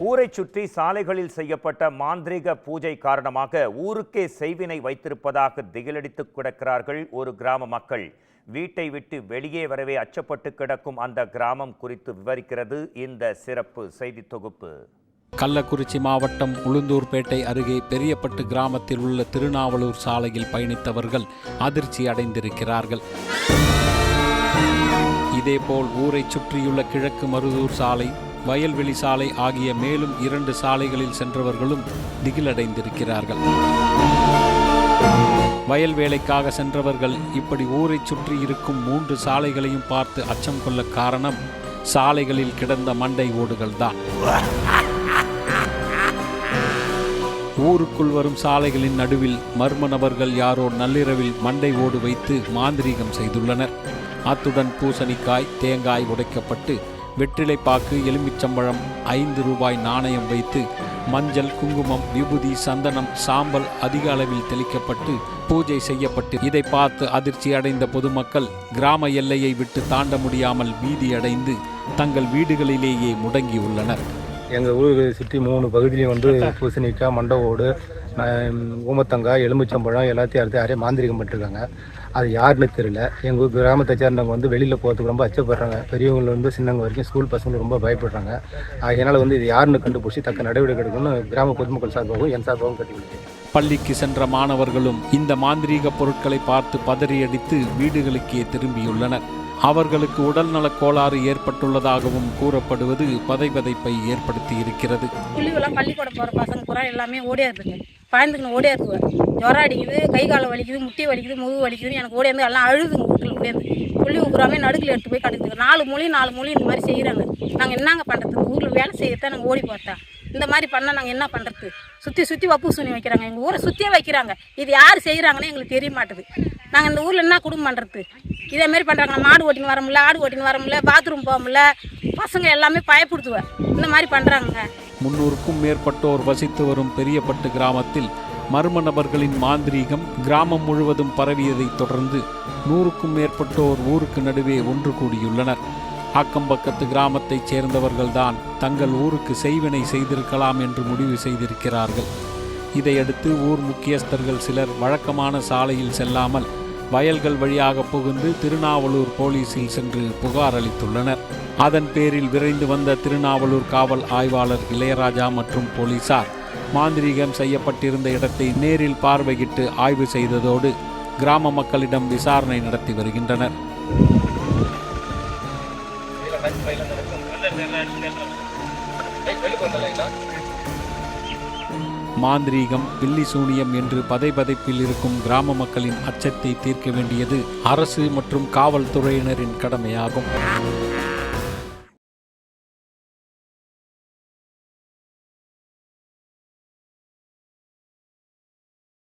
ஊரை சுற்றி சாலைகளில் செய்யப்பட்ட மாந்திரீக பூஜை காரணமாக ஊருக்கே செய்வினை வைத்திருப்பதாக திகிலடித்து கிடக்கிறார்கள் ஒரு கிராம மக்கள். வீட்டை விட்டு வெளியே வரவே அச்சப்பட்டு கிடக்கும் அந்த கிராமம் குறித்து விவரிக்கிறது இந்த சிறப்பு செய்தி தொகுப்பு. கள்ளக்குறிச்சி மாவட்டம் உளுந்தூர்பேட்டை அருகே பெரியப்பட்டு கிராமத்தில் உள்ள திருநாவலூர் சாலையில் பயணித்தவர்கள் அதிர்ச்சி அடைந்திருக்கிறார்கள். இதேபோல் ஊரை சுற்றியுள்ள கிழக்கு மருதூர் சாலை, வயல்வெளி சாலை ஆகிய மேலும் 2 சாலைகளில் சென்றவர்களும் திகிலடைந்திருக்கிறார்கள். வயல் வேலைக்காக சென்றவர்கள் இப்படி ஊரை சுற்றி இருக்கும் 3 சாலைகளையும் பார்த்து அச்சம் கொள்ள காரணம் சாலைகளில் கிடந்த மண்டை ஓடுகள்தான். ஊருக்குள் வரும் சாலைகளின் நடுவில் மர்ம நபர்கள் யாரோ நள்ளிரவில் மண்டை ஓடு வைத்து மாந்திரீகம் செய்துள்ளனர். அத்துடன் பூசணிக்காய், தேங்காய் உடைக்கப்பட்டு வெற்றிலைப்பாக்கு, எலுமிச்சம்பழம், 5 ரூபாய் நாணயம் வைத்து மஞ்சள், குங்குமம், விபூதி, சந்தனம், சாம்பல் அதிக அளவில் தெளிக்கப்பட்டு பூஜை செய்யப்பட்டு இதை பார்த்து அதிர்ச்சி அடைந்த பொதுமக்கள் கிராம எல்லையை விட்டு தாண்ட முடியாமல் பீதியடைந்து தங்கள் வீடுகளிலேயே முடங்கியுள்ளனர். எங்கள் ஊருக்கு சுற்றி 3 பகுதியிலையும் பூசணிக்காய், மண்டை ஓடு, ஊமத்தங்காய், எலுமிச்சம்பழம் எல்லாத்தையும் அறுத்து யாரையும் மாந்திரிகம் பண்ணிருக்காங்க. அது யாருன்னு தெரியல. எங்கள் கிராமத்தை சேர்ந்தவங்க வெளியில் போகிறதுக்கு ரொம்ப அச்சப்படுறாங்க. பெரியவங்க சின்னவங்க வரைக்கும் ஸ்கூல் பசங்க ரொம்ப பயப்படுறாங்க. அதனால் இது யாருன்னு கண்டுபிடிச்சி தக்க நடவடிக்கை எடுக்கணும்னு கிராம பொதுமக்கள் சார்பாகவும் என் சார்பாகவும் கட்டிக்கிட்டேன். பள்ளிக்கு சென்ற மாணவர்களும் இந்த மாந்திரீக பொருட்களை பார்த்து பதறியடித்து வீடுகளுக்கே திரும்பியுள்ளனர். அவர்களுக்கு உடல்நலக் கோளாறு ஏற்பட்டுள்ளதாகவும் கூறப்படுவது பதைபதைப்பை ஏற்படுத்தி இருக்கிறது. புள்ளிகளாம் பள்ளிக்கூடம் போகிற பசங்க பூரா எல்லாமே ஓடியாருதுங்க, பயந்துக்குன்னு ஓடியாருக்குவேன். ஜுரம் அடிக்குது, கை காலை வலிக்குது, முட்டி வலிக்குது, முதுகு வலிக்குதுன்னு எனக்கு ஓடியாந்து எல்லாம் அழுதுங்க. வீட்டில் ஓடியாந்து புள்ளி ஊக்குறாமே நடுக்கில் எடுத்து போய் கட்டுக்குது. 4 மூலி இந்த மாதிரி செய்கிறாங்க. நாங்கள் என்னங்க பண்ணுறது? ஊரில் வேலை செய்யத்தான் நாங்கள் ஓடி பார்த்தா இந்த மாதிரி பண்ணால் நாங்கள் என்ன பண்ணுறது? சுற்றி வப்பு சூனி வைக்கிறாங்க. எங்கள் ஊரை சுற்றியே வைக்கிறாங்க. இது யார் செய்கிறாங்கன்னு எங்களுக்கு தெரிய மாட்டுது. நாங்கள் இந்த ஊரில் என்ன குடும்பம் பண்ணுறது? இதேமாரி பண்ணுறாங்க. மாடு ஓட்டின்னு வர முடியல, ஆடு ஓட்டின்னு வர முடியல, பாத்ரூம் போக முடியல, பசங்க எல்லாமே பயப்படுத்துவேன். இந்த மாதிரி பண்ணுறாங்க. 300க்கும் மேற்பட்டோர் வசித்து வரும் பெரியப்பட்டு கிராமத்தில் மர்ம நபர்களின் மாந்திரீகம் கிராமம் முழுவதும் பரவியதை தொடர்ந்து 100க்கும் மேற்பட்டோர் ஊருக்கு நடுவே ஒன்று கூடியுள்ளனர். அக்கம்பக்கத்து கிராமத்தைச் சேர்ந்தவர்கள்தான் தங்கள் ஊருக்கு செய்வினை செய்திருக்கலாம் என்று முடிவு செய்திருக்கிறார்கள். இதையடுத்து ஊர் முக்கியஸ்தர்கள் சிலர் வழக்கமான சாலையில் செல்லாமல் வயல்கள் வழியாக புகுந்து திருநாவலூர் போலீசில் சென்று புகார் அளித்துள்ளனர். அதன் பேரில் விரைந்து வந்த திருநாவலூர் காவல் ஆய்வாளர் இளையராஜா மற்றும் போலீசார் மாந்திரீகம் செய்யப்பட்டிருந்த இடத்தை நேரில் பார்வையிட்டு ஆய்வு செய்ததோடு கிராம மக்களிடம் விசாரணை நடத்தி வருகின்றனர். மாந்திரீகம், பில்லி சூனியம் என்று பதைபதைப்பில் இருக்கும் கிராம மக்களின் அச்சத்தை தீர்க்க வேண்டியது அரசு மற்றும் காவல்துறையினரின் கடமையாகும்.